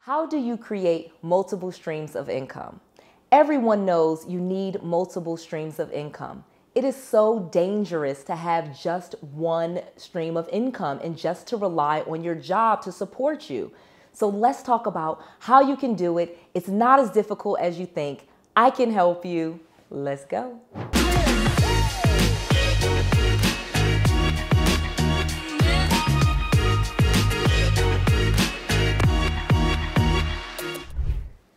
How do you create multiple streams of income? Everyone knows you need multiple streams of income. It is so dangerous to have just one stream of income and just to rely on your job to support you. So let's talk about how you can do it. It's not as difficult as you think. I can help you. Let's go.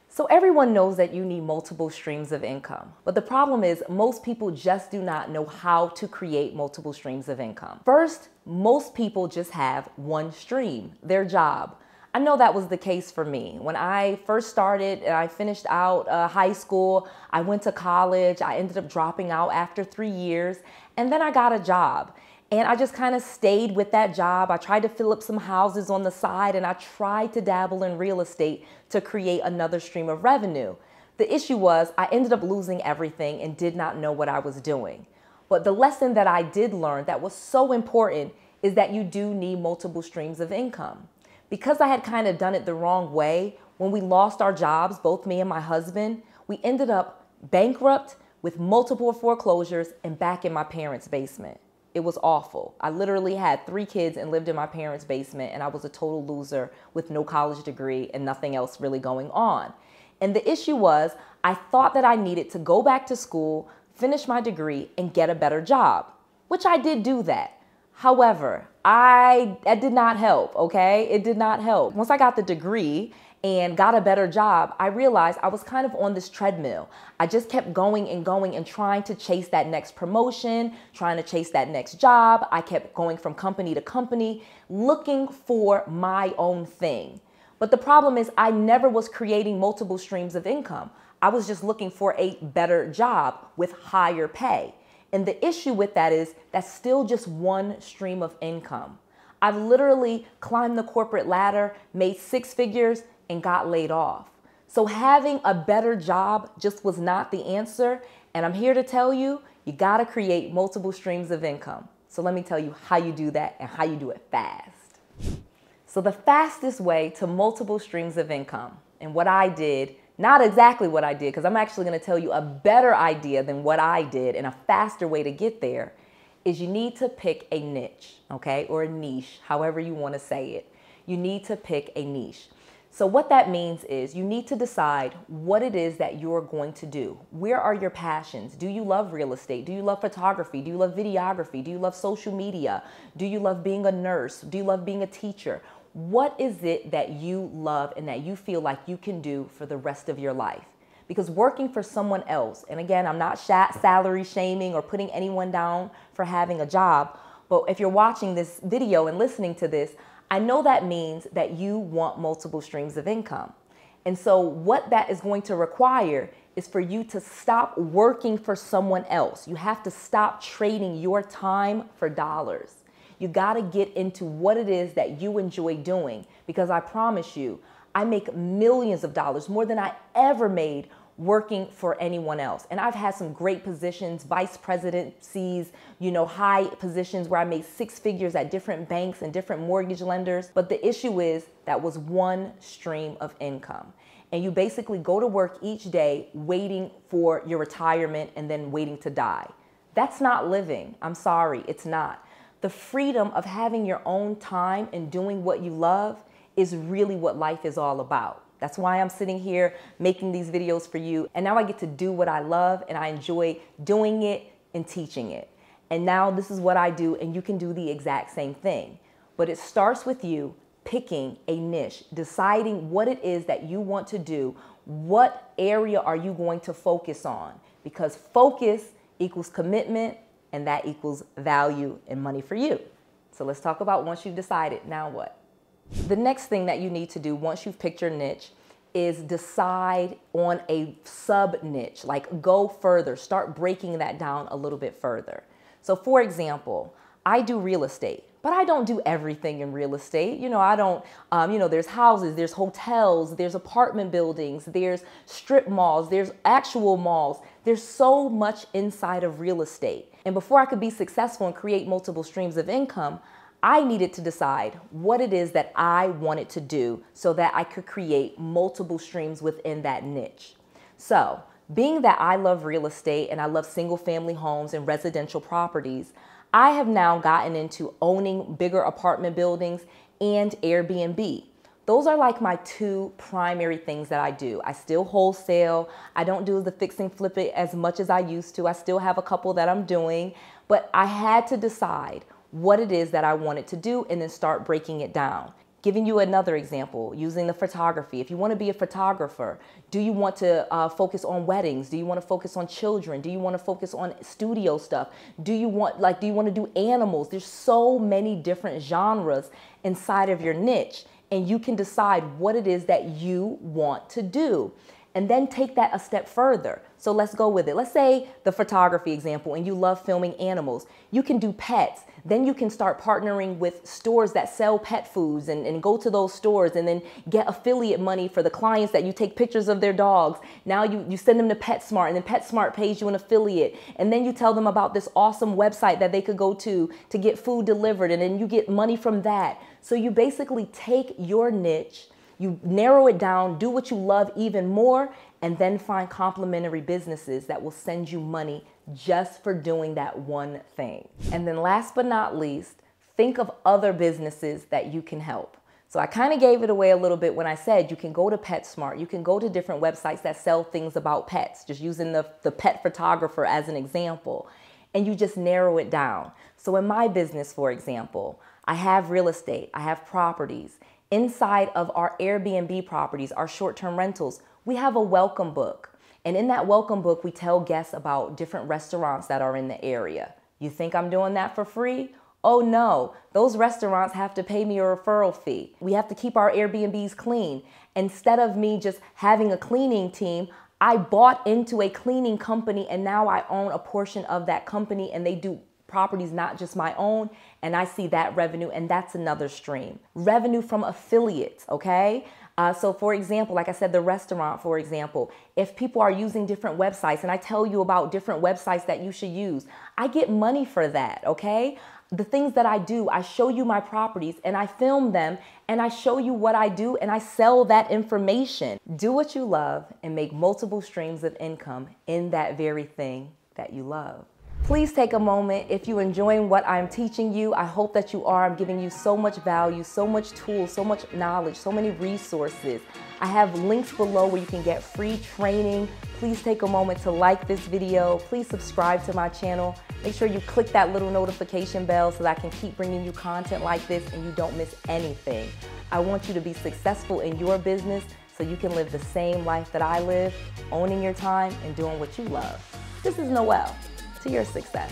So everyone knows that you need multiple streams of income, but the problem is most people just do not know how to create multiple streams of income. First, most people just have one stream, their job. I know that was the case for me. When I first started and I finished out high school, I went to college, I ended up dropping out after 3 years, and then I got a job. And I just kind of stayed with that job. I tried to fill up some houses on the side and I tried to dabble in real estate to create another stream of revenue. The issue was I ended up losing everything and did not know what I was doing. But the lesson that I did learn that was so important is that you do need multiple streams of income. Because I had kind of done it the wrong way, when we lost our jobs, both me and my husband, we ended up bankrupt with multiple foreclosures and back in my parents' basement. It was awful. I literally had 3 kids and lived in my parents' basement, and I was a total loser with no college degree and nothing else really going on. And the issue was I thought that I needed to go back to school, finish my degree, and get a better job, which I did do that. However, that did not help, okay? It did not help. Once I got the degree and got a better job, I realized I was kind of on this treadmill. I just kept going and going and trying to chase that next promotion, trying to chase that next job. I kept going from company to company, looking for my own thing. But the problem is I never was creating multiple streams of income. I was just looking for a better job with higher pay. And the issue with that is that's still just one stream of income. I've literally climbed the corporate ladder, made 6 figures, and got laid off. So having a better job just was not the answer. And I'm here to tell you, you gotta create multiple streams of income. So let me tell you how you do that and how you do it fast. So the fastest way to multiple streams of income, and what I did, not exactly what I did, because I'm actually gonna tell you a better idea than what I did and a faster way to get there, is you need to pick a niche, okay? Or a niche, however you wanna say it. You need to pick a niche. So what that means is you need to decide what it is that you're going to do. Where are your passions? Do you love real estate? Do you love photography? Do you love videography? Do you love social media? Do you love being a nurse? Do you love being a teacher? What is it that you love and that you feel like you can do for the rest of your life? Because working for someone else, and again, I'm not salary shaming or putting anyone down for having a job, but if you're watching this video and listening to this, I know that means that you want multiple streams of income. And so what that is going to require is for you to stop working for someone else. You have to stop trading your time for dollars. You got to get into what it is that you enjoy doing, because I promise you, I make millions of dollars, more than I ever made working for anyone else. And I've had some great positions, vice presidencies, high positions where I made 6 figures at different banks and different mortgage lenders. But the issue is that was one stream of income. And you basically go to work each day waiting for your retirement and then waiting to die. That's not living. I'm sorry, it's not. The freedom of having your own time and doing what you love is really what life is all about. That's why I'm sitting here making these videos for you. And now I get to do what I love and I enjoy doing it and teaching it. And now this is what I do, and you can do the exact same thing. But it starts with you picking a niche, deciding what it is that you want to do. What area are you going to focus on? Because focus equals commitment, and that equals value and money for you. So let's talk about once you've decided, now what? The next thing that you need to do once you've picked your niche is decide on a sub niche, like go further, start breaking that down a little bit further. So for example, I do real estate, but I don't do everything in real estate. I don't, there's houses, there's hotels, there's apartment buildings, there's strip malls, there's actual malls. There's so much inside of real estate. And before I could be successful and create multiple streams of income, I needed to decide what it is that I wanted to do so that I could create multiple streams within that niche. So, being that I love real estate and I love single family homes and residential properties, I have now gotten into owning bigger apartment buildings and Airbnb. Those are like my two primary things that I do. I still wholesale. I don't do the fix and flip it as much as I used to. I still have a couple that I'm doing, but I had to decide what it is that I wanted to do and then start breaking it down. Giving you another example, using the photography. If you want to be a photographer, do you want to focus on weddings? Do you want to focus on children? Do you want to focus on studio stuff? Do you want to do animals? There's so many different genres inside of your niche, and you can decide what it is that you want to do. And then take that a step further. So let's go with it. Let's say the photography example, and you love filming animals. You can do pets. Then you can start partnering with stores that sell pet foods and go to those stores and then get affiliate money for the clients that you take pictures of their dogs. Now you send them to PetSmart, and then PetSmart pays you an affiliate. And then you tell them about this awesome website that they could go to get food delivered, and then you get money from that. So you basically take your niche, you narrow it down, do what you love even more, and then find complementary businesses that will send you money just for doing that one thing. And then last but not least, think of other businesses that you can help. So I kind of gave it away a little bit when I said you can go to PetSmart, you can go to different websites that sell things about pets, just using the pet photographer as an example, and you just narrow it down. So in my business, for example, I have real estate, I have properties. Inside of our Airbnb properties, our short-term rentals, we have a welcome book. And in that welcome book, we tell guests about different restaurants that are in the area. You think I'm doing that for free? Oh no, those restaurants have to pay me a referral fee. We have to keep our Airbnbs clean. Instead of me just having a cleaning team, I bought into a cleaning company, and now I own a portion of that company, and they do properties not just my own, and I see that revenue, and that's another stream. Revenue from affiliates, okay? So for example, like I said, the restaurant, for example, if people are using different websites and I tell you about different websites that you should use, I get money for that, okay? The things that I do, I show you my properties and I film them and I show you what I do and I sell that information. Do what you love and make multiple streams of income in that very thing that you love. Please take a moment. If you're enjoying what I'm teaching you, I hope that you are. I'm giving you so much value, so much tools, so much knowledge, so many resources. I have links below where you can get free training. Please take a moment to like this video. Please subscribe to my channel. Make sure you click that little notification bell so that I can keep bringing you content like this and you don't miss anything. I want you to be successful in your business so you can live the same life that I live, owning your time and doing what you love. This is Noelle. To your success.